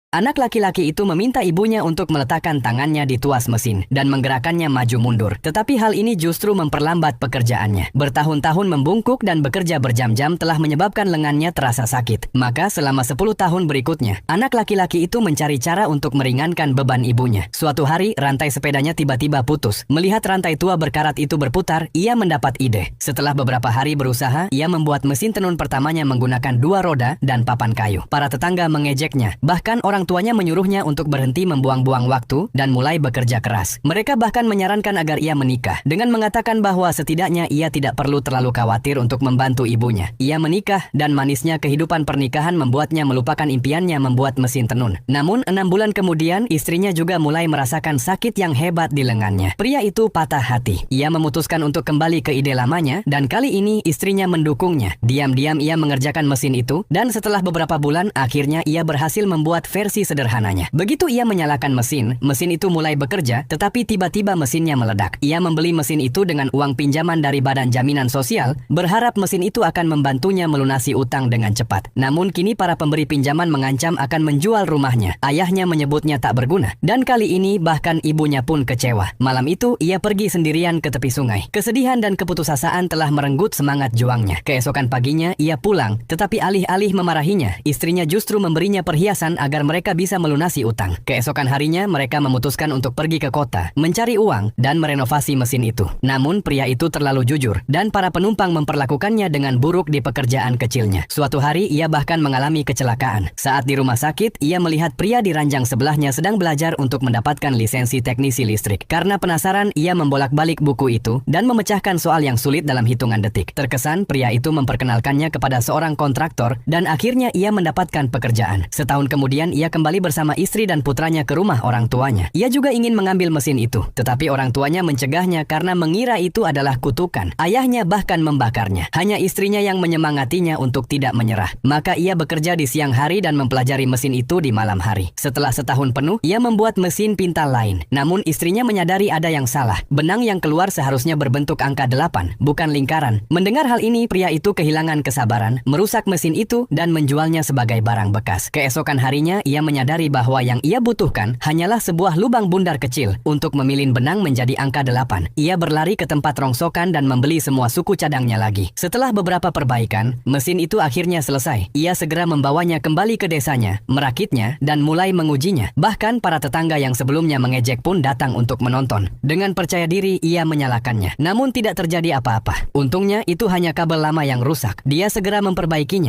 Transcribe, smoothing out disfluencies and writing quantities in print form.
Anak laki-laki itu meminta ibunya untuk meletakkan tangannya di tuas mesin dan menggerakkannya maju mundur. Tetapi hal ini justru memperlambat pekerjaannya. Bertahun-tahun membungkuk dan bekerja berjam-jam telah menyebabkan lengannya terasa sakit. Maka selama 10 tahun berikutnya, anak laki-laki itu mencari cara untuk meringankan beban ibunya. Suatu hari, rantai sepedanya tiba-tiba putus. Melihat rantai tua berkarat itu berputar, ia mendapat ide. Setelah beberapa hari berusaha, ia membuat mesin tenun pertamanya menggunakan 2 roda dan papan kayu. Para tetangga mengejeknya. Bahkan orang tuanya menyuruhnya untuk berhenti membuang-buang waktu dan mulai bekerja keras. Mereka bahkan menyarankan agar ia menikah dengan mengatakan bahwa setidaknya ia tidak perlu terlalu khawatir untuk membantu ibunya. Ia menikah dan manisnya kehidupan pernikahan membuatnya melupakan impiannya membuat mesin tenun. Namun 6 bulan kemudian istrinya juga mulai merasakan sakit yang hebat di lengannya. Pria itu patah hati. Ia memutuskan untuk kembali ke ide lamanya dan kali ini istrinya mendukungnya. Diam-diam ia mengerjakan mesin itu dan setelah beberapa bulan akhirnya ia berhasil membuat versi sederhananya. Begitu ia menyalakan mesin itu mulai bekerja, tetapi tiba-tiba mesinnya meledak. Ia membeli mesin itu dengan uang pinjaman dari Badan Jaminan Sosial, berharap mesin itu akan membantunya melunasi utang dengan cepat. Namun kini para pemberi pinjaman mengancam akan menjual rumahnya. Ayahnya menyebutnya tak berguna, dan kali ini bahkan ibunya pun kecewa. Malam itu ia pergi sendirian ke tepi sungai. Kesedihan dan keputusasaan telah merenggut semangat juangnya. Keesokan paginya ia pulang, tetapi alih-alih memarahinya, istrinya justru memberinya perhiasan agar mereka bisa melunasi utang. Keesokan harinya mereka memutuskan untuk pergi ke kota, mencari uang dan merenovasi mesin itu. Namun pria itu terlalu jujur dan para penumpang memperlakukannya dengan buruk di pekerjaan kecilnya. Suatu hari ia bahkan mengalami kecelakaan. Saat di rumah sakit, ia melihat pria di ranjang sebelahnya sedang belajar untuk mendapatkan lisensi teknisi listrik. Karena penasaran, ia membolak-balik buku itu dan memecahkan soal yang sulit dalam hitungan detik. Terkesan, pria itu memperkenalkannya kepada seorang kontraktor dan akhirnya ia mendapatkan pekerjaan. Setahun kemudian ia kembali bersama istri dan putranya ke rumah orang tuanya. Ia juga ingin mengambil mesin itu, tetapi orang tuanya mencegahnya karena mengira itu adalah kutukan. Ayahnya bahkan membakarnya. Hanya istrinya yang menyemangatinya untuk tidak menyerah. Maka ia bekerja di siang hari dan mempelajari mesin itu di malam hari. Setelah setahun penuh, ia membuat mesin pintal lain. Namun istrinya menyadari ada yang salah. Benang yang keluar seharusnya berbentuk angka 8, bukan lingkaran. Mendengar hal ini, pria itu kehilangan kesabaran, merusak mesin itu dan menjualnya sebagai barang bekas. Keesokan harinya, ia menyadari bahwa yang ia butuhkan hanyalah sebuah lubang bundar kecil untuk memilin benang menjadi angka 8. Ia berlari ke tempat rongsokan dan membeli semua suku cadangnya lagi. Setelah beberapa perbaikan, mesin itu akhirnya selesai. Ia segera membawanya kembali ke desanya, merakitnya, dan mulai mengujinya. Bahkan para tetangga yang sebelumnya mengejek pun datang untuk menonton. Dengan percaya diri, ia menyalakannya. Namun tidak terjadi apa-apa. Untungnya itu hanya kabel lama yang rusak. Dia segera memperbaikinya.